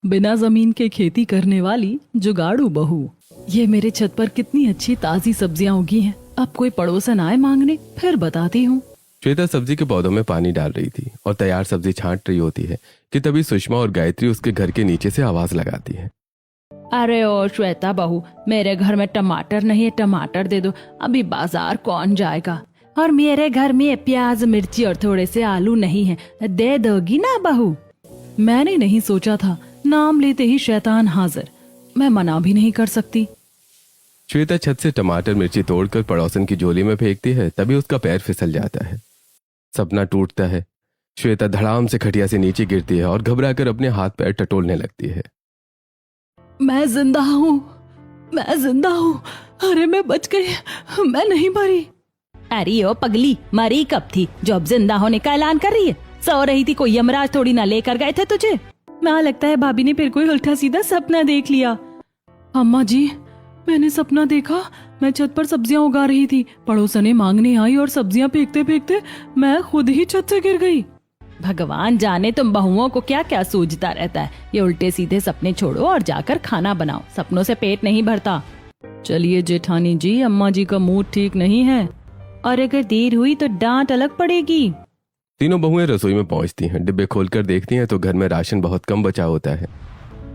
बिना जमीन के खेती करने वाली जुगाड़ू बहू। ये मेरे छत पर कितनी अच्छी ताजी सब्जियां उगी हैं। अब कोई पड़ोसन आए मांगने फिर बताती हूँ। श्वेता सब्जी के पौधों में पानी डाल रही थी और तैयार सब्जी छांट रही होती है कि तभी सुषमा और गायत्री उसके घर के नीचे से आवाज लगाती है। अरे ओ श्वेता बहू, मेरे घर में टमाटर नहीं है, टमाटर दे दो। अभी बाजार कौन जाएगा? और मेरे घर में प्याज मिर्ची और थोड़े से आलू नहीं है, दे दोगी ना बहू? मैंने नहीं सोचा था, नाम लेते ही शैतान हाजिर। मैं मना भी नहीं कर सकती। श्वेता छत से टमाटर मिर्ची तोड़कर पड़ोसन की झोली में फेंकती है, तभी उसका पैर फिसल जाता है। सपना टूटता है। श्वेता धड़ाम से खटिया से नीचे गिरती है और घबराकर अपने हाथ पैर टटोलने लगती है। मैं जिंदा हूँ, मैं जिंदा हूँ। अरे मैं बच गई, मैं नहीं मरी। अरे ओ पगली, मरी कब थी जो अब जिंदा होने का ऐलान कर रही है? सो रही थी, कोई यमराज थोड़ी ना लेकर गए थे तुझे। मैं लगता है भाभी ने फिर कोई उल्टा सीधा सपना देख लिया। अम्मा जी, मैंने सपना देखा, मैं छत पर सब्जियां उगा रही थी, पड़ोसने मांगने आई और सब्जियां फेंकते फेंकते मैं खुद ही छत से गिर गई। भगवान जाने तुम बहुओं को क्या क्या सूझता रहता है। ये उल्टे सीधे सपने छोड़ो और जाकर खाना बनाओ, सपनों से पेट नहीं भरता। चलिए जेठानी जी, अम्मा जी का मूड ठीक नहीं है और अगर देर हुई तो डांट अलग पड़ेगी। तीनों बहुएं रसोई में पहुंचती हैं। डिब्बे खोलकर देखती हैं तो घर में राशन बहुत कम बचा होता है।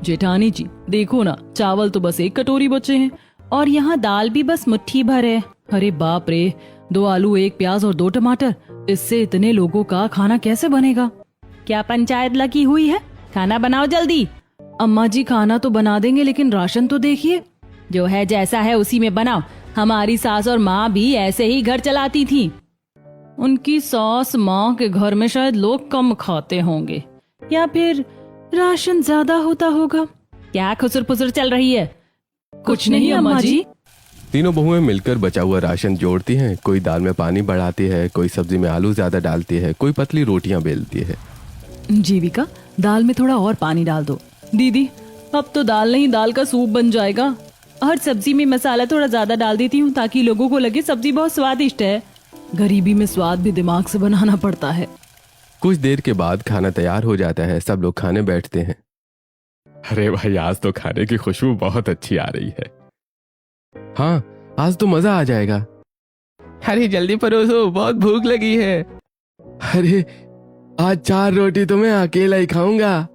जेठानी जी देखो ना, चावल तो बस 1 कटोरी बचे हैं और यहाँ दाल भी बस मुट्ठी भर है। अरे बाप रे, 2 आलू 1 प्याज और 2 टमाटर, इससे इतने लोगों का खाना कैसे बनेगा? क्या पंचायत लगी हुई है? खाना बनाओ जल्दी। अम्मा जी खाना तो बना देंगे, लेकिन राशन तो देखिए। जो है जैसा है उसी में बनाओ। हमारी सास और माँ भी ऐसे ही घर चलाती थी। उनकी सास माँ के घर में शायद लोग कम खाते होंगे या फिर राशन ज्यादा होता होगा। क्या खुसर पुसर चल रही है? कुछ नहीं अम्मा जी। तीनों बहुएं मिलकर बचा हुआ राशन जोड़ती हैं। कोई दाल में पानी बढ़ाती है, कोई सब्जी में आलू ज्यादा डालती है, कोई पतली रोटियां बेलती है। जीविका, दाल में थोड़ा और पानी डाल दो। दीदी, अब तो दाल नहीं, दाल का सूप बन जाएगा। हर सब्जी में मसाला थोड़ा ज्यादा डाल देती हूँ ताकि लोगों को लगे सब्जी बहुत स्वादिष्ट है। गरीबी में स्वाद भी दिमाग से बनाना पड़ता है। कुछ देर के बाद खाना तैयार हो जाता है। सब लोग खाने बैठते हैं। अरे भाई, आज तो खाने की खुशबू बहुत अच्छी आ रही है। हाँ, आज तो मजा आ जाएगा। अरे जल्दी परोसो, बहुत भूख लगी है। अरे आज 4 रोटी तो मैं अकेला ही खाऊंगा।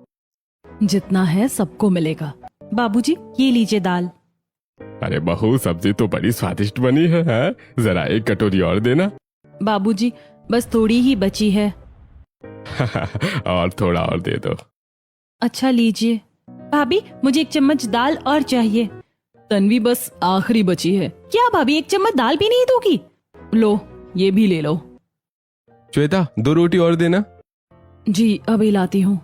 जितना है सबको मिलेगा। बाबूजी, ये लीजिए दाल। अरे बहू, सब्जी तो बड़ी स्वादिष्ट बनी है, जरा 1 कटोरी और देना। बाबूजी, बस थोड़ी ही बची है। और थोड़ा और दे दो। अच्छा लीजिए। भाभी, मुझे 1 चम्मच दाल और चाहिए। तन्वी, बस आखिरी बची है। क्या भाभी, 1 चम्मच दाल भी नहीं दोगी? लो, ये भी ले लो। श्वेता, 2 रोटी और देना। जी अभी लाती हूँ।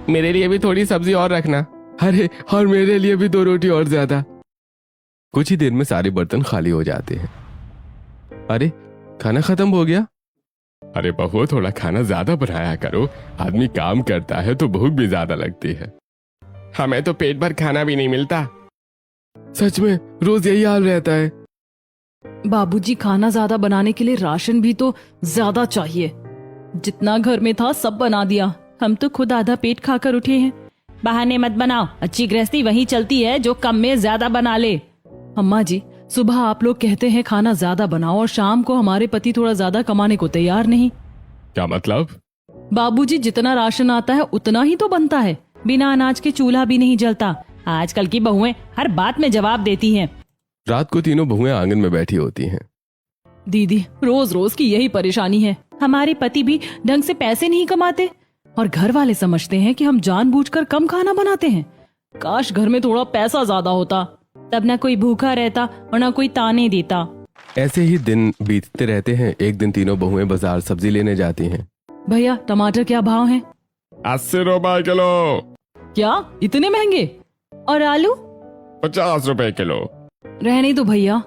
मेरे लिए भी थोड़ी सब्जी और रखना। अरे, और मेरे लिए भी 2 रोटी और ज्यादा। कुछ ही देर में सारे बर्तन खाली हो जाते हैं। अरे, खाना खत्म हो गया। अरे बहू, थोड़ा खाना ज्यादा बनाया करो। आदमी काम करता है तो भूख भी ज्यादा लगती है। हमें तो पेट भर खाना भी नहीं मिलता। सच में रोज यही हाल रहता है। बाबूजी, खाना ज्यादा बनाने के लिए राशन भी तो ज्यादा चाहिए। जितना घर में था सब बना दिया। हम तो खुद आधा पेट खाकर उठे हैं। बहाने मत बनाओ, अच्छी गृहस्थी वही चलती है जो कम में ज्यादा बना ले। अम्मा जी, सुबह आप लोग कहते हैं खाना ज्यादा बनाओ और शाम को हमारे पति थोड़ा ज्यादा कमाने को तैयार नहीं। क्या मतलब? बाबूजी, जितना राशन आता है उतना ही तो बनता है। बिना अनाज के चूल्हा भी नहीं जलता। आजकल की बहुएं हर बात में जवाब देती हैं। रात को तीनों बहुएं आंगन में बैठी होती हैं। दीदी, रोज रोज की यही परेशानी है। हमारे पति भी ढंग से पैसे नहीं कमाते और घर वाले समझते हैं कि हम जानबूझकर कम खाना बनाते हैं। काश घर में थोड़ा पैसा ज्यादा होता, तब ना कोई भूखा रहता और ना कोई ताने देता। ऐसे ही दिन बीतते रहते हैं। एक दिन तीनों बहुएं बाजार सब्जी लेने जाती हैं। भैया, टमाटर क्या भाव है? 80 रुपए किलो। क्या, इतने महंगे? और आलू? 50 रुपए किलो। रहने दो भैया।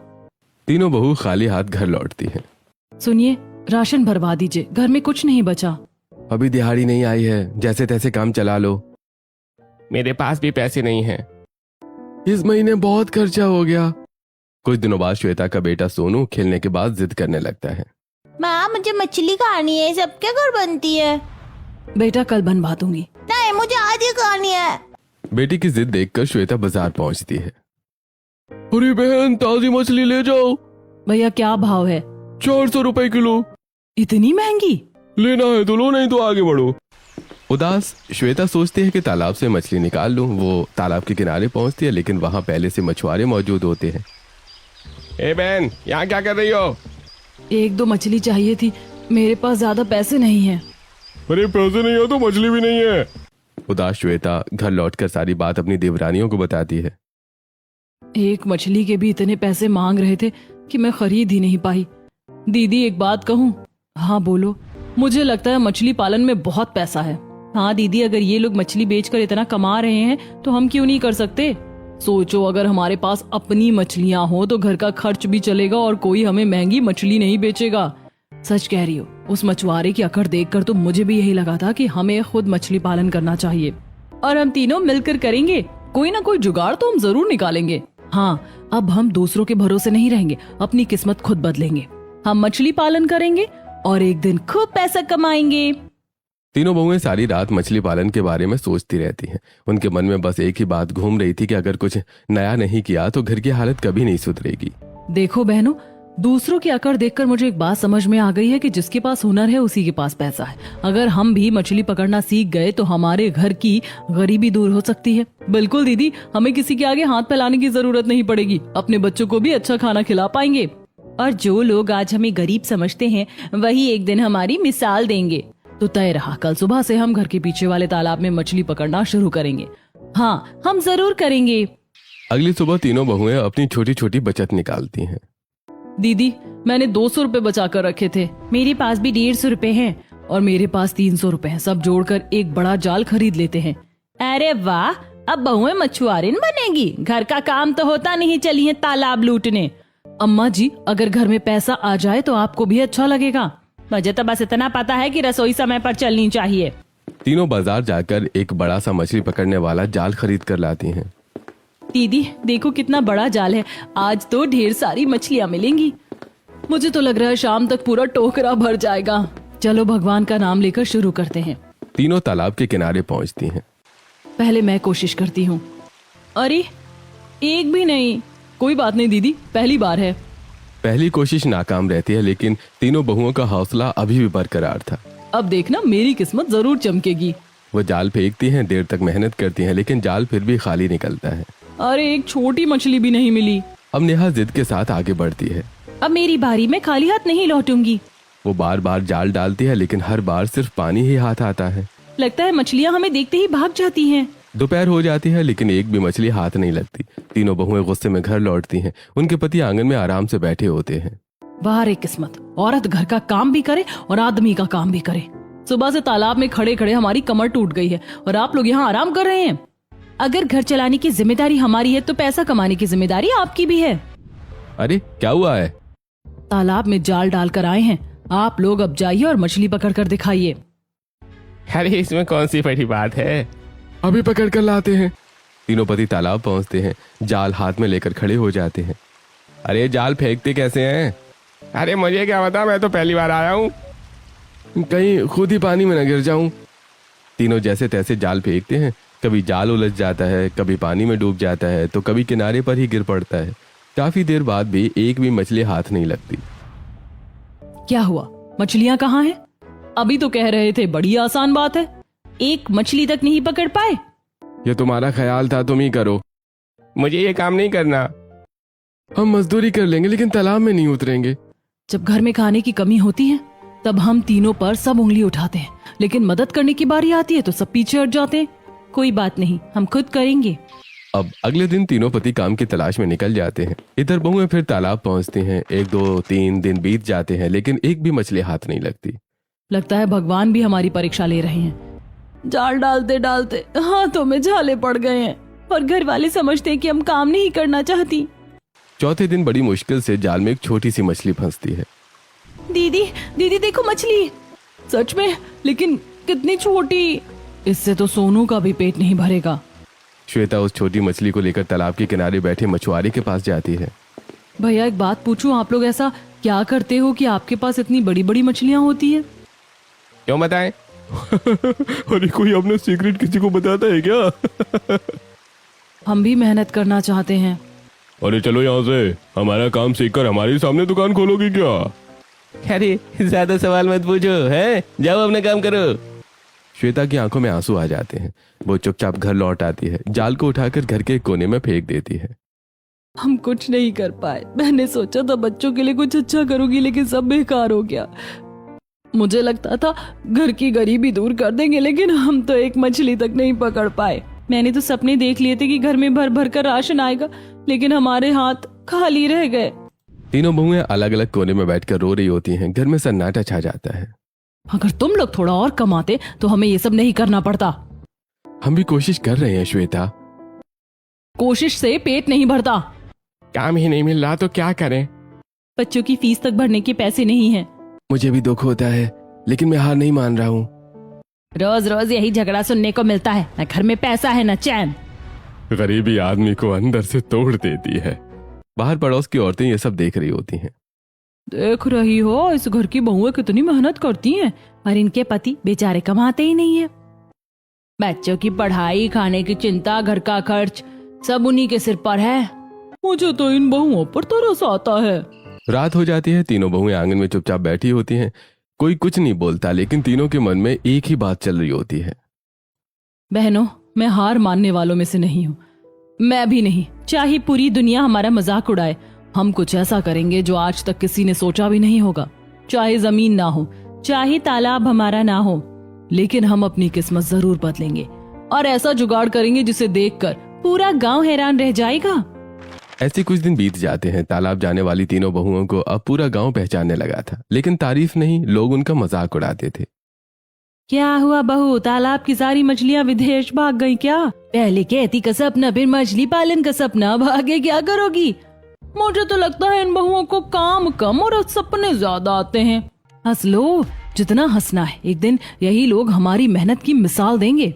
तीनों बहू खाली हाथ घर लौटती हैं। सुनिए, राशन भरवा दीजिए, घर में कुछ नहीं बचा। अभी दिहाड़ी नहीं आई है, जैसे तैसे काम चला लो। मेरे पास भी पैसे नहीं हैं। इस महीने बहुत खर्चा हो गया। कुछ दिनों बाद श्वेता का बेटा सोनू खेलने के बाद जिद करने लगता है। माँ, मुझे मछली खानी है, सबके घर बनती है। बेटा, कल बनवा दूंगी। नहीं, मुझे आज ही खानी है। बेटी की जिद देखकर श्वेता बाजार पहुंचती है। अरे बहन, ताजी मछली ले जाओ। भैया क्या भाव है? 400 रुपए किलो। इतनी महंगी? लेना है तो लो, नहीं तो आगे बढ़ो। उदास श्वेता सोचती है कि तालाब से मछली निकाल लूं। वो तालाब के किनारे पहुंचती है, लेकिन वहां पहले से मछुआरे मौजूद होते हैं। ए बहन, यहाँ क्या कर रही हो? 1-2 मछली चाहिए थी, मेरे पास ज्यादा पैसे नहीं है। अरे पैसे नहीं हो तो मछली भी नहीं है। उदास श्वेता घर लौटकर सारी बात अपनी देवरानियों को बताती है। एक मछली के भी इतने पैसे मांग रहे थे कि मैं खरीद ही नहीं पाई। दीदी एक बात कहूँ? हाँ बोलो। मुझे लगता है मछली पालन में बहुत पैसा है। हाँ दीदी, अगर ये लोग मछली बेचकर इतना कमा रहे हैं तो हम क्यों नहीं कर सकते? सोचो, अगर हमारे पास अपनी मछलियां हो तो घर का खर्च भी चलेगा और कोई हमें महंगी मछली नहीं बेचेगा। सच कह रही हो, उस मछुआरे की अकड़ देखकर तो मुझे भी यही लगा था कि हमें खुद मछली पालन करना चाहिए। और हम तीनों मिलकर करेंगे, कोई ना कोई जुगाड़ तो हम जरूर निकालेंगे। हाँ, अब हम दूसरों के भरोसे नहीं रहेंगे, अपनी किस्मत खुद बदलेंगे। हम मछली पालन करेंगे और एक दिन खूब पैसा कमाएंगे। तीनों बहुएं सारी रात मछली पालन के बारे में सोचती रहती हैं। उनके मन में बस एक ही बात घूम रही थी कि अगर कुछ नया नहीं किया तो घर की हालत कभी नहीं सुधरेगी। देखो बहनों, दूसरों की अकड़ देखकर मुझे एक बात समझ में आ गई है कि जिसके पास हुनर है उसी के पास पैसा है। अगर हम भी मछली पकड़ना सीख गए तो हमारे घर की गरीबी दूर हो सकती है। बिल्कुल दीदी, हमें किसी के आगे हाथ फैलाने की जरूरत नहीं पड़ेगी, अपने बच्चों को भी अच्छा खाना खिला पाएंगे। और जो लोग आज हमें गरीब समझते हैं वही एक दिन हमारी मिसाल देंगे। तो तय रहा, कल सुबह से हम घर के पीछे वाले तालाब में मछली पकड़ना शुरू करेंगे। हाँ, हम जरूर करेंगे। अगली सुबह तीनों बहुएं अपनी छोटी छोटी बचत निकालती हैं। दीदी, मैंने 200 रुपए बचा कर रखे थे। मेरे पास भी 150 रुपए हैं और मेरे पास 300 रुपए हैं। सब जोड़कर एक बड़ा जाल खरीद लेते हैं। अरे वाह, अब बहुएं मछुआरिन बनेगी। घर का काम तो होता नहीं, चली है तालाब लूटने। अम्मा जी, अगर घर में पैसा आ जाए तो आपको भी अच्छा लगेगा। मुझे तो बस इतना पता है कि रसोई समय पर चलनी चाहिए। तीनों बाजार जाकर एक बड़ा सा मछली पकड़ने वाला जाल खरीद कर लाती हैं। दीदी देखो कितना बड़ा जाल है, आज तो ढेर सारी मछलियाँ मिलेंगी। मुझे तो लग रहा है शाम तक पूरा टोकरा भर जाएगा। चलो भगवान का नाम लेकर शुरू करते हैं। तीनों तालाब के किनारे पहुंचती हैं। पहले मैं कोशिश करती हूँ। अरे एक भी नहीं। कोई बात नहीं दीदी, पहली बार है। पहली कोशिश नाकाम रहती है, लेकिन तीनों बहुओं का हौसला अभी भी बरकरार था। अब देखना, मेरी किस्मत जरूर चमकेगी। वो जाल फेंकती हैं, देर तक मेहनत करती हैं, लेकिन जाल फिर भी खाली निकलता है। अरे एक छोटी मछली भी नहीं मिली। अब नेहा जिद के साथ आगे बढ़ती है। अब मेरी बारी, मैं खाली हाथ नहीं लौटूंगी। वो बार बार जाल डालती है, लेकिन हर बार सिर्फ पानी ही हाथ आता है। लगता है मछलियाँ हमें देखते ही भाग जाती हैं। दोपहर हो जाती है, लेकिन एक भी मछली हाथ नहीं लगती। तीनों बहुएं गुस्से में घर लौटती हैं। उनके पति आंगन में आराम से बैठे होते हैं। वाह रे किस्मत, औरत घर का काम भी करे और आदमी का काम भी करे। सुबह से तालाब में खड़े खड़े हमारी कमर टूट गई है और आप लोग यहाँ आराम कर रहे हैं। अगर घर चलाने की जिम्मेदारी हमारी है तो पैसा कमाने की जिम्मेदारी आपकी भी है। अरे क्या हुआ है? तालाब में जाल डालकर आए हैं, आप लोग अब जाइए और मछली पकड़ कर दिखाइए। अरे इसमें कौन सी बड़ी बात है, अभी पकड़ कर लाते हैं। तीनों पति तालाब पहुंचते हैं, जाल हाथ में लेकर खड़े हो जाते हैं। अरे जाल फेंकते कैसे हैं? अरे मुझे क्या पता, मैं तो पहली बार आया हूँ, कहीं खुद ही पानी में न गिर जाऊं। तीनों जैसे तैसे जाल फेंकते हैं। कभी जाल उलझ जाता है, कभी पानी में डूब जाता है, तो कभी किनारे पर ही गिर पड़ता है। काफी देर बाद भी एक भी मछली हाथ नहीं लगती। क्या हुआ, मछलियाँ कहाँ हैं? अभी तो कह रहे थे बड़ी आसान बात है, एक मछली तक नहीं पकड़ पाए। ये तुम्हारा ख्याल था, तुम ही करो, मुझे ये काम नहीं करना। हम मजदूरी कर लेंगे लेकिन तालाब में नहीं उतरेंगे। जब घर में खाने की कमी होती है तब हम तीनों पर सब उंगली उठाते हैं, लेकिन मदद करने की बारी आती है तो सब पीछे हट जाते हैं। कोई बात नहीं, हम खुद करेंगे। अब अगले दिन तीनों पति काम की तलाश में निकल जाते हैं। इधर बहुएं फिर तालाब पहुंचती हैं। 1 2 3 दिन बीत जाते हैं, लेकिन एक भी मछली हाथ नहीं लगती। लगता है भगवान भी हमारी परीक्षा ले रहे हैं। जाल डालते डालते हाथों में झाले पड़ गए हैं और घर वाले समझते हैं कि हम काम नहीं करना चाहती। चौथे दिन बड़ी मुश्किल से जाल में एक छोटी सी मछली फंसती है। दीदी दीदी देखो मछली। सच में? लेकिन कितनी छोटी, इससे तो सोनू का भी पेट नहीं भरेगा। श्वेता उस छोटी मछली को लेकर तालाब के किनारे बैठे मछुआरे के पास जाती है। भैया एक बात पूछूं, आप लोग ऐसा क्या करते हो कि आपके पास इतनी बड़ी बड़ी मछलियां होती है? क्यों बताएं? अरे कोई अपना सीक्रेट किसी को बताता है क्या? हम भी मेहनत करना चाहते हैं। अरे चलो यहाँ से, हमारा काम सीखकर हमारे सामने दुकान खोलोगी क्या? अरे ज्यादा सवाल मत पूछो, है जाओ अपना काम करो। श्वेता की आंखों में आंसू आ जाते हैं। वो चुपचाप घर लौट आती है, जाल को उठाकर घर के एक कोने में फेंक देती है। हम कुछ नहीं कर पाए। मैंने सोचा था बच्चों के लिए कुछ अच्छा करूंगी, लेकिन सब बेकार हो गया। मुझे लगता था घर की गरीबी दूर कर देंगे, लेकिन हम तो एक मछली तक नहीं पकड़ पाए। मैंने तो सपने देख लिए थे कि घर में भर भर कर राशन आएगा, लेकिन हमारे हाथ खाली रह गए। तीनों बहुएं अलग अलग कोने में बैठकर रो रही होती हैं। घर में सन्नाटा छा जाता है। अगर तुम लोग थोड़ा और कमाते तो हमें ये सब नहीं करना पड़ता। हम भी कोशिश कर रहे हैं श्वेता। कोशिश से पेट नहीं भरता। काम ही नहीं मिल रहा तो क्या करें? बच्चों की फीस तक भरने के पैसे नहीं हैं। मुझे भी दुख होता है, लेकिन मैं हार नहीं मान रहा हूँ। रोज रोज यही झगड़ा सुनने को मिलता है। न घर में पैसा है न चैन। गरीबी आदमी को अंदर से तोड़ देती है। बाहर पड़ोस की औरतें ये सब देख रही होती हैं। देख रही हो, इस घर की बहुएं कितनी मेहनत करती हैं और इनके पति बेचारे कमाते ही नहीं है। बच्चों की पढ़ाई, खाने की चिंता, घर का खर्च सब उन्हीं के सिर पर है। मुझे तो इन बहुओं पर तरस आता है। रात हो जाती है। तीनों बहुएं आंगन में चुपचाप बैठी होती हैं। कोई कुछ नहीं बोलता, लेकिन तीनों के मन में एक ही बात चल रही होती है। बहनों, मैं हार मानने वालों में से नहीं हूँ। मैं भी नहीं, चाहे पूरी दुनिया हमारा मजाक उड़ाए, हम कुछ ऐसा करेंगे जो आज तक किसी ने सोचा भी नहीं होगा। चाहे जमीन ना हो, चाहे तालाब हमारा ना हो, लेकिन हम अपनी किस्मत जरूर बदलेंगे और ऐसा जुगाड़ करेंगे जिसे देखकर पूरा गांव हैरान रह जाएगा। ऐसे कुछ दिन बीत जाते हैं। तालाब जाने वाली तीनों बहुओं को अब पूरा गांव पहचानने लगा था, लेकिन तारीफ नहीं, लोग उनका मजाक उड़ाते थे। क्या हुआ बहू, तालाब की सारी मछलियाँ विदेश भाग गई क्या? पहले कहती का सपना, फिर मछली पालन का सपना, भागे क्या करोगी? मुझे तो लगता है इन बहुओं को काम कम और सपने ज्यादा आते हैं। हंस लो जितना हंसना है, एक दिन यही लोग हमारी मेहनत की मिसाल देंगे।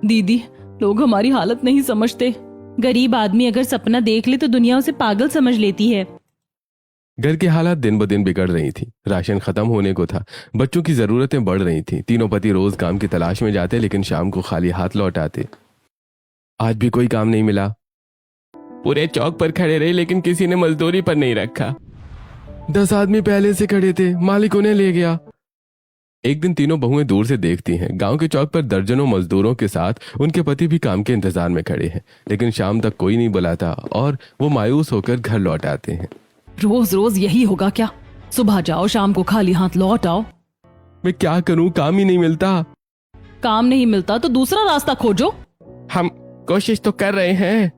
दीदी, लोग हमारी हालत नहीं समझते। गरीब आदमी अगर सपना देख ले तो दुनिया उसे पागल समझ लेती है। घर की हालात दिन ब दिन बिगड़ रही थी। राशन खत्म होने को था, बच्चों की जरूरतें बढ़ रही थी। तीनों पति रोज काम की तलाश में जाते, लेकिन शाम को खाली हाथ लौट आते। आज भी कोई काम नहीं मिला। पूरे चौक पर खड़े रहे, लेकिन किसी ने मजदूरी पर नहीं रखा। 10 आदमी पहले से खड़े थे, मालिक उन्हें ले गया। एक दिन तीनों बहुएं दूर से देखती हैं, गांव के चौक पर दर्जनों मजदूरों के साथ उनके पति भी काम के इंतजार में खड़े हैं, लेकिन शाम तक कोई नहीं बुलाता और वो मायूस होकर घर लौट आते हैं। रोज रोज यही होगा क्या? सुबह जाओ, शाम को खाली हाथ लौट आओ। मैं क्या करूं, काम ही नहीं मिलता। काम नहीं मिलता तो दूसरा रास्ता खोजो। हम कोशिश तो कर रहे हैं।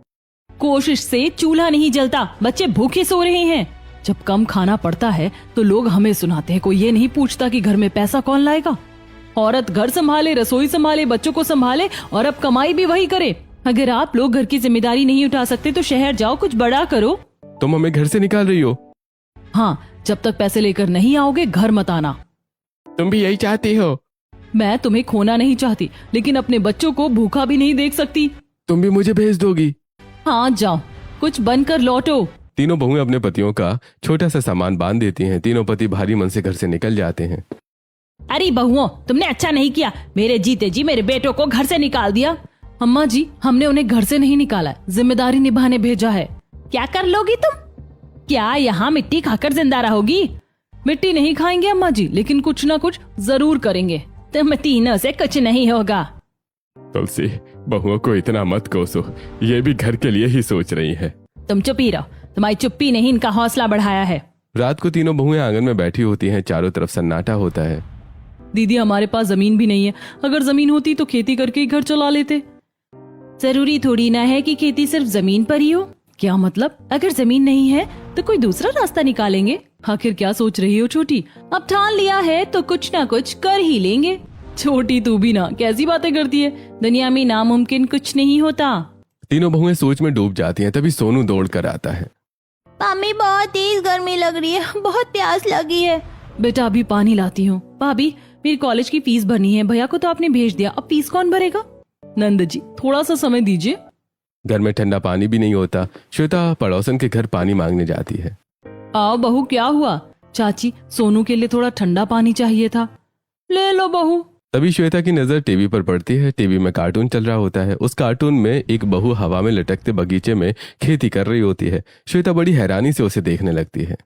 कोशिश से चूल्हा नहीं जलता, बच्चे भूखे सो रहे हैं। जब कम खाना पड़ता है तो लोग हमें सुनाते हैं, कोई ये नहीं पूछता कि घर में पैसा कौन लाएगा। औरत घर संभाले, रसोई संभाले, बच्चों को संभाले और अब कमाई भी वही करे। अगर आप लोग घर की जिम्मेदारी नहीं उठा सकते तो शहर जाओ, कुछ बड़ा करो। तुम हमें घर से निकाल रही हो? हाँ, जब तक पैसे लेकर नहीं आओगे घर मत आना। तुम भी यही चाहती हो? मैं तुम्हें खोना नहीं चाहती, लेकिन अपने बच्चों को भूखा भी नहीं देख सकती। तुम भी मुझे भेज दोगी? हाँ जाओ, कुछ बनकर लौटो। तीनों बहुएं अपने पतियों का छोटा सा सामान बांध देती हैं। तीनों पति भारी मन से घर से निकल जाते हैं। अरे बहुओं, तुमने अच्छा नहीं किया, मेरे जीते जी मेरे बेटों को घर से निकाल दिया। अम्मा जी, हमने उन्हें घर से नहीं निकाला, जिम्मेदारी निभाने भेजा है। क्या कर लोगी तुम? क्या यहाँ मिट्टी खाकर जिंदा रहोगी? मिट्टी नहीं खाएंगे अम्मा जी, लेकिन कुछ ना कुछ जरूर करेंगे। तुम तीनों से कुछ नहीं होगा। तुलसी, बहुओं को इतना मत कोसो, ये भी घर के लिए ही सोच रही है। तुम चुप ही रहो, तुम्हारी चुप्पी ने ही इनका हौसला बढ़ाया है। रात को तीनों बहुएं आंगन में बैठी होती हैं। चारों तरफ सन्नाटा होता है। दीदी, हमारे पास जमीन भी नहीं है। अगर जमीन होती तो खेती करके ही घर चला लेते। जरूरी थोड़ी ना है कि खेती सिर्फ जमीन पर ही हो। क्या मतलब? अगर जमीन नहीं है तो कोई दूसरा रास्ता निकालेंगे। आखिर क्या सोच रही हो छोटी? अब ठान लिया है तो कुछ ना कुछ कर ही लेंगे। छोटी तू भी ना, कैसी बातें करती है? दुनिया में नामुमकिन कुछ नहीं होता। तीनों बहुएं सोच में डूब जाती हैं। तभी सोनू दौड़ कर आता है। मम्मी, बहुत तेज गर्मी लग रही है, बहुत प्यास लगी है। बेटा, अभी पानी लाती हूँ। भाभी, मेरी कॉलेज की फीस भरनी है, भैया को तो आपने भेज दिया, अब फीस कौन भरेगा? नंद जी, थोड़ा सा समय दीजिए। घर में ठंडा पानी भी नहीं होता। श्वेता पड़ोसन के घर पानी मांगने जाती है। आओ बहू, क्या हुआ? चाची, सोनू के लिए थोड़ा ठंडा पानी चाहिए था। ले लो बहू। तभी श्वेता की नजर टीवी पर पड़ती है। टीवी में कार्टून चल रहा होता है। उस कार्टून में एक बहू हवा में लटकते बगीचे में खेती कर रही होती है। श्वेता बड़ी हैरानी से उसे देखने लगती है।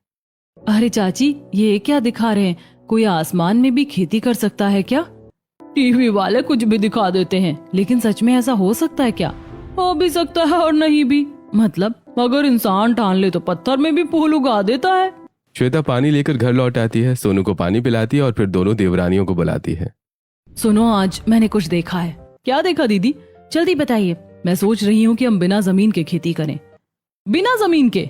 अरे चाची, ये क्या दिखा रहे हैं? कोई आसमान में भी खेती कर सकता है क्या? टीवी वाले कुछ भी दिखा देते हैं, लेकिन सच में ऐसा हो सकता है क्या? हो भी सकता है और नहीं भी। मतलब अगर इंसान ठान ले तो पत्थर में भी फूल उगा देता है। श्वेता पानी लेकर घर लौट आती है। सोनू को पानी पिलाती है और फिर दोनों देवरानियों को बुलाती है। सुनो, आज मैंने कुछ देखा है। क्या देखा दीदी? जल्दी बताइए। मैं सोच रही हूँ कि हम बिना जमीन के खेती करें। बिना जमीन के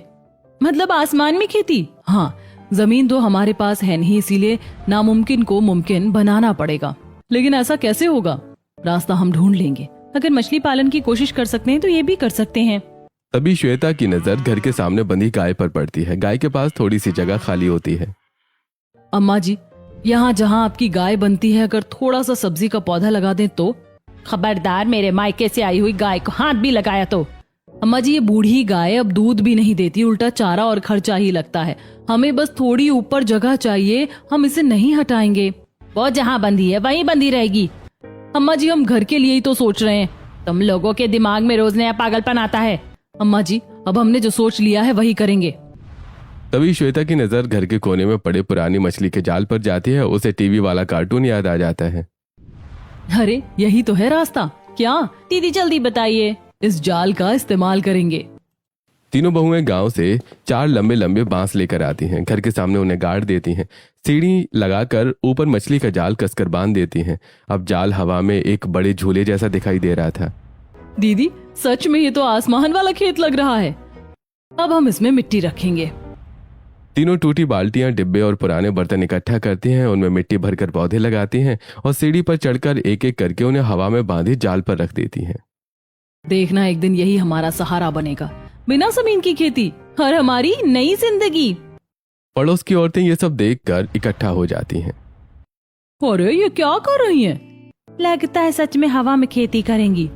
मतलब आसमान में खेती? हाँ, जमीन तो हमारे पास है नहीं, इसीलिए नामुमकिन को मुमकिन बनाना पड़ेगा। लेकिन ऐसा कैसे होगा? रास्ता हम ढूंढ लेंगे। अगर मछली पालन की कोशिश कर सकते हैं तो ये भी कर सकते हैं। तभी श्वेता की नजर घर के सामने बंधी गाय पर पड़ती है। गाय के पास थोड़ी सी जगह खाली होती है। अम्मा जी, यहाँ जहाँ आपकी गाय बनती है, अगर थोड़ा सा सब्जी का पौधा लगा दें तो? खबरदार, मेरे मायके से आई हुई गाय को हाथ भी लगाया तो। अम्मा जी, ये बूढ़ी गाय अब दूध भी नहीं देती, उल्टा चारा और खर्चा ही लगता है। हमें बस थोड़ी ऊपर जगह चाहिए, हम इसे नहीं हटाएंगे। वो जहाँ बंधी है वहीं बंधी रहेगी। अम्मा जी, हम घर के लिए ही तो सोच रहे हैं। तुम लोगों के दिमाग में रोज नया पागलपन आता है। अम्मा जी, अब हमने जो सोच लिया है वही करेंगे। तभी श्वेता की नजर घर के कोने में पड़े पुरानी मछली के जाल पर जाती है। उसे टीवी वाला कार्टून याद आ जाता है। अरे यही तो है रास्ता। क्या? दीदी जल्दी बताइए। इस जाल का इस्तेमाल करेंगे। तीनों बहुएं गांव से 4 लंबे लंबे बांस लेकर आती हैं। घर के सामने उन्हें गाड़ देती हैं। सीढ़ी लगाकर ऊपर मछली का जाल कसकर बांध देती हैं। अब जाल हवा में एक बड़े झूले जैसा दिखाई दे रहा था। दीदी, सच में ये तो आसमान वाला खेत लग रहा है। अब हम इसमें मिट्टी रखेंगे। तीनों टूटी बाल्टियां, डिब्बे और पुराने बर्तन इकट्ठा करती हैं। उनमें मिट्टी भरकर पौधे लगाती हैं और सीढ़ी पर चढ़कर एक एक करके उन्हें हवा में बांधी जाल पर रख देती हैं। देखना, एक दिन यही हमारा सहारा बनेगा। बिना जमीन की खेती और हमारी नई जिंदगी। पड़ोस की औरतें ये सब देखकर इकट्ठा हो जाती हैं। अरे ये क्या कर रही हैं? लगता है सच में हवा में खेती करेंगी।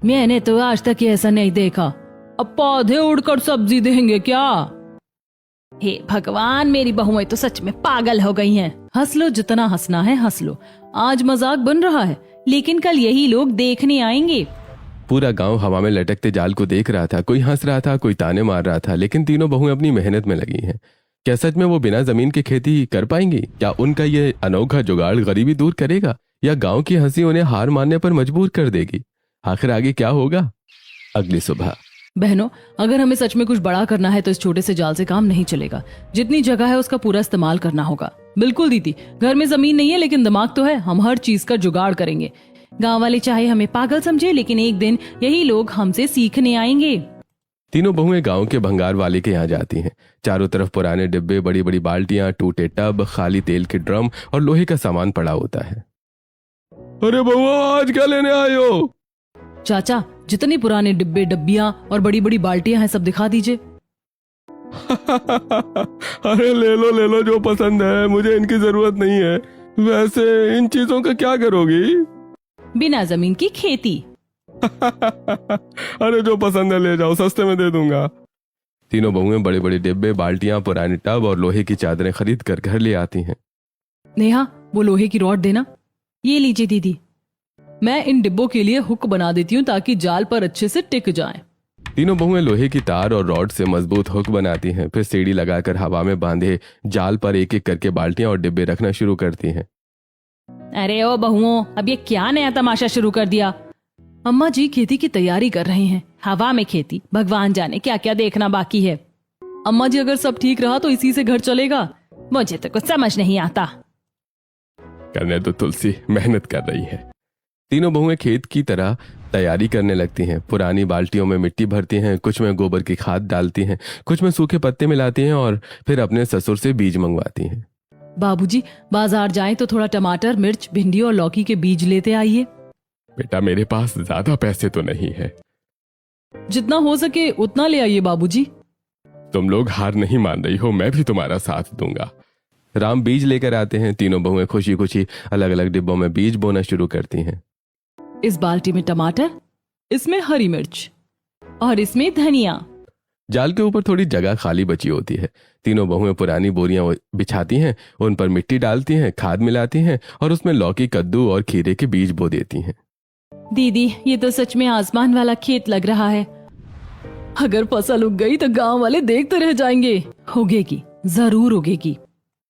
मैंने तो आज तक ऐसा नहीं देखा। अब पौधे उड़कर सब्जी देंगे क्या? हे भगवान, मेरी बहुएं तो सच में पागल हो गई हैं। हंस लो, जितना हंसना है हंस लो। आज मजाक बन रहा है, लेकिन कल यही लोग देखने आएंगे। पूरा गांव हवा में लटकते जाल को देख रहा था। कोई हंस रहा था, कोई ताने मार रहा था, लेकिन तीनों बहुएं अपनी मेहनत में लगी हैं। क्या सच में वो बिना जमीन की खेती कर पाएंगी? क्या उनका ये अनोखा जुगाड़ गरीबी दूर करेगा, या गांव की हंसी उन्हें हार मानने पर मजबूर कर देगी? आखिर आगे क्या होगा? अगली सुबह। बहनों, अगर हमें सच में कुछ बड़ा करना है तो इस छोटे से जाल से काम नहीं चलेगा। जितनी जगह है उसका पूरा इस्तेमाल करना होगा। बिल्कुल दीदी, घर में जमीन नहीं है लेकिन दिमाग तो है। हम हर चीज का जुगाड़ करेंगे। गांव वाले चाहे हमें पागल समझे, लेकिन एक दिन यही लोग हमसे सीखने आएंगे। तीनों बहुएं गांव के भंगार वाले के यहाँ जाती हैं। चारों तरफ पुराने डिब्बे, बड़ी बड़ी बाल्टियां, टूटे टब, खाली तेल के ड्रम और लोहे का सामान पड़ा होता है। अरे बहुआ, आज क्या लेने आए हो? चाचा, जितने पुराने डिब्बे, डब्बियां और बड़ी बड़ी बाल्टियां हैं सब दिखा दीजिए। अरे ले लो जो पसंद है, मुझे इनकी जरूरत नहीं है। वैसे इन चीजों का क्या करोगी? बिना जमीन की खेती। अरे जो पसंद है ले जाओ, सस्ते में दे दूंगा। तीनों बहुएं बड़े बड़े डिब्बे, बाल्टियां, पुराने टब और लोहे की चादरें खरीद कर घर ले आती हैं। नेहा, वो लोहे की रॉड देना। ये लीजिए दीदी, मैं इन डिब्बों के लिए हुक बना देती हूँ ताकि जाल पर अच्छे से टिक जाएं। तीनों बहुएं लोहे की तार और रॉड से मजबूत हुक बनाती हैं। फिर सीढ़ी लगाकर हवा में बांधे जाल पर एक एक करके बाल्टियां और डिब्बे रखना शुरू करती हैं। अरे ओ बहुओं, अब ये क्या नया तमाशा शुरू कर दिया? अम्मा जी खेती की तैयारी कर रही हैं। हवा में खेती, भगवान जाने क्या क्या देखना बाकी है। अम्मा जी, अगर सब ठीक रहा तो इसी से घर चलेगा। मुझे तो कुछ समझ नहीं आता। करने तो तुलसी, मेहनत कर रही है। तीनों बहुएं खेत की तरह तैयारी करने लगती हैं। पुरानी बाल्टियों में मिट्टी भरती हैं, कुछ में गोबर की खाद डालती हैं, कुछ में सूखे पत्ते मिलाती हैं और फिर अपने ससुर से बीज मंगवाती हैं। बाबूजी, बाजार जाएं तो थोड़ा टमाटर, मिर्च, भिंडी और लौकी के बीज लेते आइए। बेटा, मेरे पास ज्यादा पैसे तो नहीं है। जितना हो सके उतना ले आइए बाबूजी। तुम लोग हार नहीं मान रही हो, मैं भी तुम्हारा साथ दूंगा। राम बीज लेकर आते हैं। तीनों बहुएं खुशी खुशी अलग अलग डिब्बों में बीज बोना शुरू करती हैं। इस बाल्टी में टमाटर, इसमें हरी मिर्च और इसमें धनिया। जाल के ऊपर थोड़ी जगह खाली बची होती है। तीनों बहुएं पुरानी बोरियां बिछाती हैं, उन पर मिट्टी डालती हैं, खाद मिलाती हैं और उसमें लौकी, कद्दू और खीरे के बीज बो देती हैं। दीदी, ये तो सच में आसमान वाला खेत लग रहा है। अगर फसल उग गई तो गांव वाले देखते रह जाएंगे। उगेगी, जरूर उगेगी।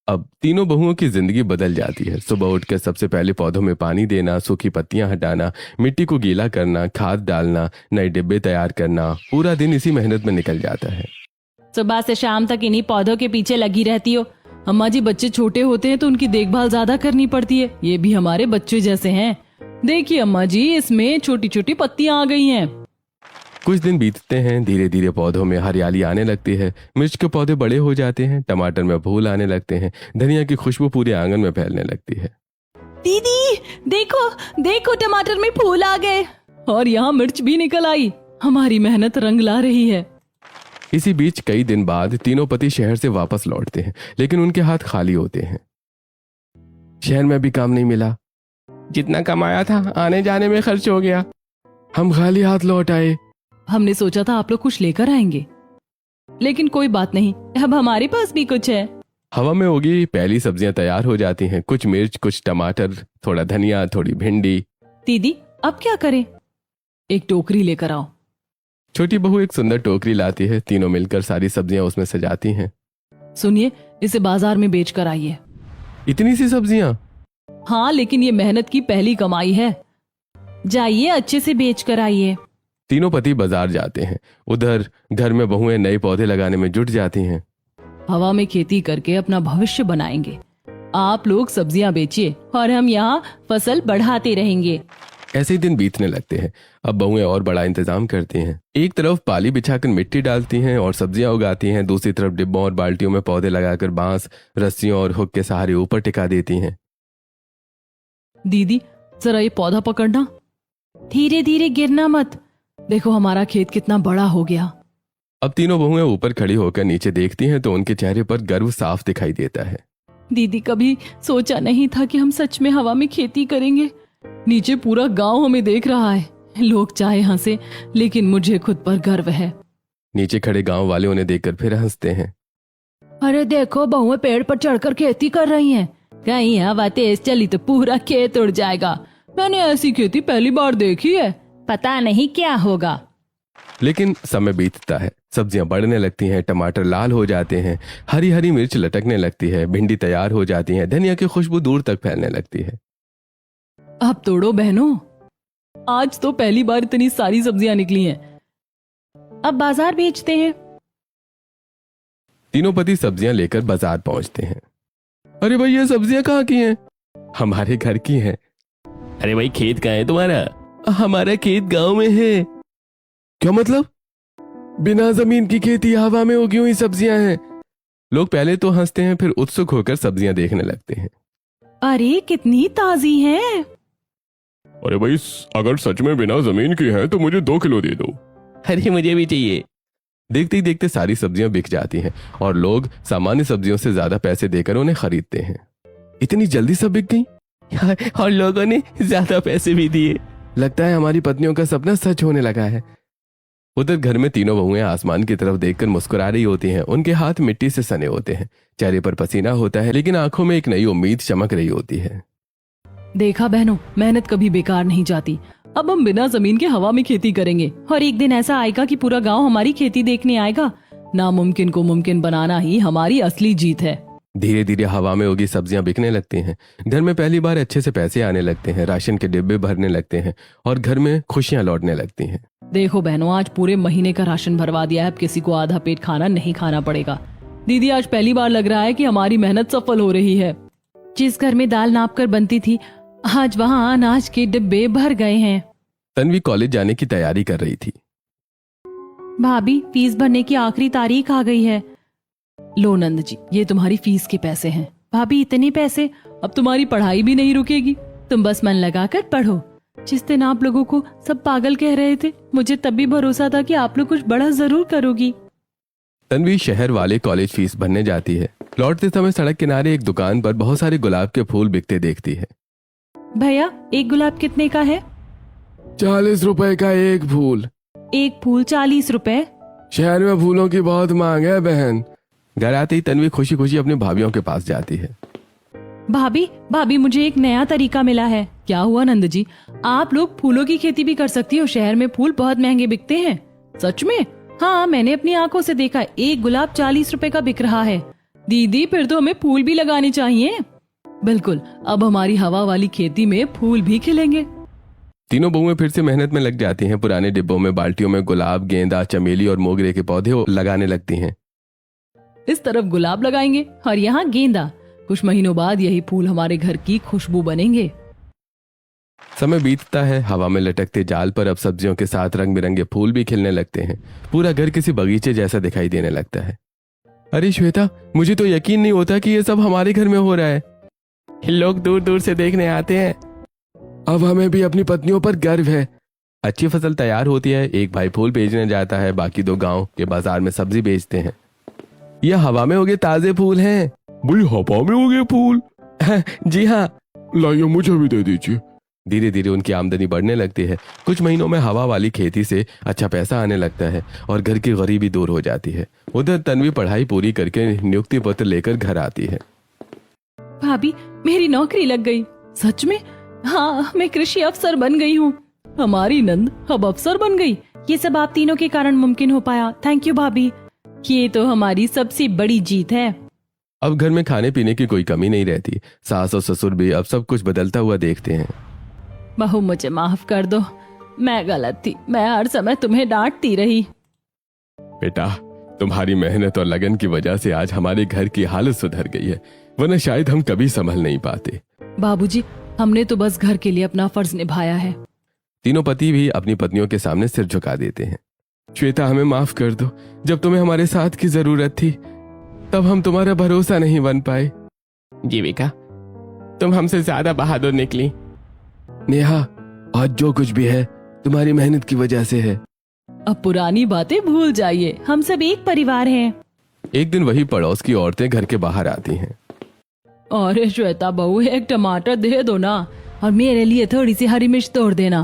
अब तीनों बहुओं की जिंदगी बदल जाती है। सुबह उठकर सबसे पहले पौधों में पानी देना, सूखी पत्तियां हटाना, मिट्टी को गीला करना, खाद डालना, नए डिब्बे तैयार करना, पूरा दिन इसी मेहनत में निकल जाता है। सुबह से शाम तक इन्हीं पौधों के पीछे लगी रहती हो। अम्मा जी, बच्चे छोटे होते हैं तो उनकी देखभाल ज्यादा करनी पड़ती है। ये भी हमारे बच्चे जैसे हैं। देखिए अम्मा जी, इसमें छोटी छोटी पत्तियां आ गई हैं। कुछ दिन बीतते हैं, धीरे धीरे पौधों में हरियाली आने लगती है। मिर्च के पौधे बड़े हो जाते हैं, टमाटर में फूल आने लगते हैं, धनिया की खुशबू पूरे आंगन में फैलने लगती है। दीदी, देखो देखो, टमाटर में फूल आ गए और यहाँ मिर्च भी निकल आई। हमारी मेहनत रंग ला रही है। इसी बीच कई दिन बाद तीनों पति शहर से वापस लौटते हैं, लेकिन उनके हाथ खाली होते हैं। शहर में भी काम नहीं मिला। जितना कमाया था आने जाने में खर्च हो गया। हम खाली हाथ लौट आए। हमने सोचा था आप लोग कुछ लेकर आएंगे, लेकिन कोई बात नहीं, अब हमारे पास भी कुछ है। हवा में उगी पहली सब्जियां तैयार हो जाती हैं। कुछ मिर्च, कुछ टमाटर, थोड़ा धनिया, थोड़ी भिंडी। दीदी, अब क्या करें? एक टोकरी लेकर आओ। छोटी बहू एक सुंदर टोकरी लाती है। तीनों मिलकर सारी सब्जियां उसमें सजाती हैं। सुनिए, इसे बाजार में बेच कर आइए। इतनी सी सब्जियां? हाँ, लेकिन ये मेहनत की पहली कमाई है। जाइए, अच्छे से बेच कर आइए। तीनों पति बाजार जाते हैं। उधर घर में बहुएं नए पौधे लगाने में जुट जाती हैं। हवा में खेती करके अपना भविष्य बनाएंगे। आप लोग सब्जियां बेचिए और हम यहाँ फसल बढ़ाते रहेंगे। ऐसे ही दिन बीतने लगते हैं। अब बहुएं और बड़ा इंतजाम करती हैं। एक तरफ पाली बिछाकर मिट्टी डालती हैं और सब्जियां उगाती हैं। दूसरी तरफ डिब्बों और बाल्टियों में पौधे लगाकर बांस, रस्सियों और हुक के सहारे ऊपर टिका देती हैं। दीदी, जरा ये पौधा पकड़ना। धीरे धीरे, गिरना मत। देखो हमारा खेत कितना बड़ा हो गया। अब तीनों बहुएं ऊपर खड़ी होकर नीचे देखती हैं तो उनके चेहरे पर गर्व साफ दिखाई देता है। दीदी, कभी सोचा नहीं था कि हम सच में हवा में खेती करेंगे। नीचे पूरा गांव हमें देख रहा है। लोग चाहे हंसे, लेकिन मुझे खुद पर गर्व है। नीचे खड़े गांव वाले उन्हें देखकर फिर हंसते हैं। अरे देखो, बहुएं पेड़ पर चढ़कर खेती कर रही हैं। कहीं हवा तेज चली तो पूरा खेत उड़ जाएगा। मैंने ऐसी खेती पहली बार देखी है। पता नहीं क्या होगा। लेकिन समय बीतता है। सब्जियां बढ़ने लगती हैं, टमाटर लाल हो जाते हैं, हरी हरी मिर्च लटकने लगती है, भिंडी तैयार हो जाती है, धनिया की खुशबू दूर तक फैलने लगती है। अब तोड़ो बहनों, आज तो पहली बार इतनी सारी सब्जियां निकली हैं। अब बाजार भेजते हैं। तीनों पति सब्जियां लेकर बाजार पहुंचते हैं। अरे भाई, ये सब्जियां कहाँ की हैं? हमारे घर की हैं। अरे भाई, खेत कहाँ है तुम्हारा? हमारा खेत गांव में है। क्या मतलब? बिना जमीन की खेती, हवा में उगी हुई सब्जियां हैं। लोग पहले तो हंसते हैं, फिर उत्सुक होकर सब्जियां देखने लगते हैं। अरे कितनी ताजी हैं। अरे भाई, अगर सच में बिना जमीन की है तो मुझे 2 किलो दे दो। अरे मुझे भी चाहिए। देखते ही देखते सारी सब्जियां बिक जाती हैं और लोग सामान्य सब्जियों से ज्यादा पैसे देकर उन्हें खरीदते हैं। इतनी जल्दी सब बिक गई और लोगों ने ज्यादा पैसे भी दिए। लगता है हमारी पत्नियों का सपना सच होने लगा है। उधर घर में तीनों बहुएं आसमान की तरफ देखकर मुस्कुरा रही होती हैं। उनके हाथ मिट्टी से सने होते हैं, चेहरे पर पसीना होता है, लेकिन आंखों में एक नई उम्मीद चमक रही होती है। देखा बहनों, मेहनत कभी बेकार नहीं जाती। अब हम बिना जमीन के हवा में खेती करेंगे और एक दिन ऐसा आएगा कि पूरा गांव हमारी खेती देखने आएगा। नामुमकिन को मुमकिन बनाना ही हमारी असली जीत है। धीरे धीरे हवा में उगी सब्जियां बिकने लगती हैं। घर में पहली बार अच्छे से पैसे आने लगते हैं, राशन के डिब्बे भरने लगते हैं और घर में खुशियां लौटने लगती हैं। देखो बहनों, आज पूरे महीने का राशन भरवा दिया है। अब किसी को आधा पेट खाना नहीं खाना पड़ेगा। दीदी, आज पहली बार लग रहा है कि हमारी मेहनत सफल हो रही है। जिस घर में दाल नाप कर बनती थी, आज वहाँ अनाज के डिब्बे भर गए हैं। तन्वी कॉलेज जाने की तैयारी कर रही थी। भाभी, फीस भरने की आखिरी तारीख आ गई है। लो नंद जी, ये तुम्हारी फीस के पैसे हैं। भाभी, इतने पैसे? अब तुम्हारी पढ़ाई भी नहीं रुकेगी। तुम बस मन लगाकर पढ़ो। जिस दिन आप लोगों को सब पागल कह रहे थे, मुझे तब भी भरोसा था कि आप लोग कुछ बड़ा जरूर करोगी। तन्वी शहर वाले कॉलेज फीस भरने जाती है। लौटते समय सड़क किनारे एक दुकान पर बहुत सारे गुलाब के फूल बिकते देखती है। भैया, एक गुलाब कितने का है? 40 रुपए का एक फूल। एक फूल 40 रुपए? शहर में फूलों की बहुत मांग है बहन। घर आते ही तन्वी खुशी खुशी अपनी भाभीियों के पास जाती है। भाभी भाभी मुझे एक नया तरीका मिला है। क्या हुआ नंद जी? आप लोग फूलों की खेती भी कर सकती हो। शहर में फूल बहुत महंगे बिकते हैं। सच में? हाँ, मैंने अपनी आंखों से देखा। एक गुलाब 40 रुपए का बिक रहा है। दीदी फिर तो हमें फूल भी लगाने चाहिए। बिल्कुल, अब हमारी हवा वाली खेती में फूल भी खिलेंगे। तीनों बहुएं फिर से मेहनत में लग जाती हैं। पुराने डिब्बों में बाल्टियों में गुलाब, गेंदा, चमेली और मोगरे के पौधे लगाने लगती हैं। इस तरफ गुलाब लगाएंगे और यहाँ गेंदा। कुछ महीनों बाद यही फूल हमारे घर की खुशबू बनेंगे। समय बीतता है। हवा में लटकते जाल पर अब सब्जियों के साथ रंग बिरंगे फूल भी खिलने लगते हैं। पूरा घर किसी बगीचे जैसा दिखाई देने लगता है। अरे श्वेता, मुझे तो यकीन नहीं होता कि ये सब हमारे घर में हो रहा है। लोग दूर दूर से देखने आते हैं। अब हमें भी अपनी पत्नियों पर गर्व है। अच्छी फसल तैयार होती है। एक भाई फूल बेचने जाता है, बाकी दो गांव के बाजार में सब्जी बेचते हैं। यह हवा में उगे ताजे फूल हैं। भाई हवा में हो गए फूल? जी हाँ। लाइए मुझे भी दे दीजिए। धीरे धीरे उनकी आमदनी बढ़ने लगती है। कुछ महीनों में हवा वाली खेती से अच्छा पैसा आने लगता है और घर की गरीबी दूर हो जाती है। उधर तन्वी पढ़ाई पूरी करके नियुक्ति पत्र लेकर घर आती है। भाभी, मेरी नौकरी लग गई। सच में? हाँ, मैं कृषि अफसर बन गई हूँ। हमारी नंद अब अफसर बन गई। ये सब आप तीनों के कारण मुमकिन हो पाया। थैंक यू भाभी। ये तो हमारी सबसे बड़ी जीत है। अब घर में खाने पीने की कोई कमी नहीं रहती। सास और ससुर भी अब सब कुछ बदलता हुआ देखते हैं। बहू, मुझे माफ कर दो। मैं गलत थी। मैं हर समय तुम्हें डांटती रही। बेटा, तुम्हारी मेहनत और लगन की वजह से आज हमारे घर की हालत सुधर गई है, वरना शायद हम कभी संभल नहीं पाते। बाबूजी, हमने तो बस घर के लिए अपना फर्ज निभाया है। तीनों पति भी अपनी पत्नियों के सामने सिर झुका देते हैं। श्वेता, हमें माफ कर दो। जब तुम्हें हमारे साथ की जरूरत थी तब हम तुम्हारा भरोसा नहीं बन पाए। जीविका, तुम हमसे ज्यादा बहादुर निकली। नेहा, आज जो कुछ भी है तुम्हारी मेहनत की वजह से है। अब पुरानी बातें भूल जाइए। हम सब एक परिवार हैं। एक दिन वही पड़ोस की औरतें घर के बाहर आती हैं। और श्वेता बहू, एक टमाटर दे दो ना, और मेरे लिए थोड़ी सी हरी मिर्च तोड़ देना।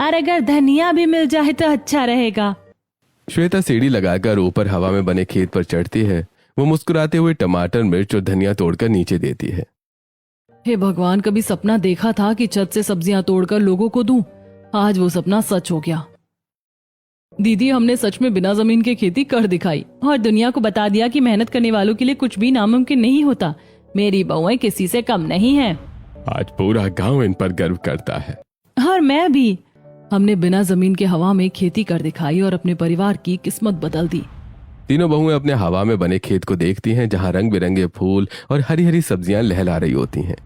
और अगर धनिया भी मिल जाए तो अच्छा रहेगा। श्वेता सीढ़ी लगाकर ऊपर हवा में बने खेत पर चढ़ती है। वो मुस्कुराते हुए टमाटर, मिर्च और धनिया तोड़कर नीचे देती है। हे भगवान, कभी सपना देखा था कि छत से सब्जियां तोड़कर लोगों को दूं। आज वो सपना सच हो गया। दीदी, हमने सच में बिना जमीन के खेती कर दिखाई और दुनिया को बता दिया कि मेहनत करने वालों के लिए कुछ भी नामुमकिन नहीं होता। मेरी बहुएं किसी से कम नहीं हैं। आज पूरा गांव इन पर गर्व करता है। और मैं भी। हमने बिना जमीन के हवा में खेती कर दिखाई और अपने परिवार की किस्मत बदल दी। तीनों बहुएं अपने हवा में बने खेत को देखती हैं, जहां रंग बिरंगे फूल और हरी हरी सब्जियां लहला रही होती हैं।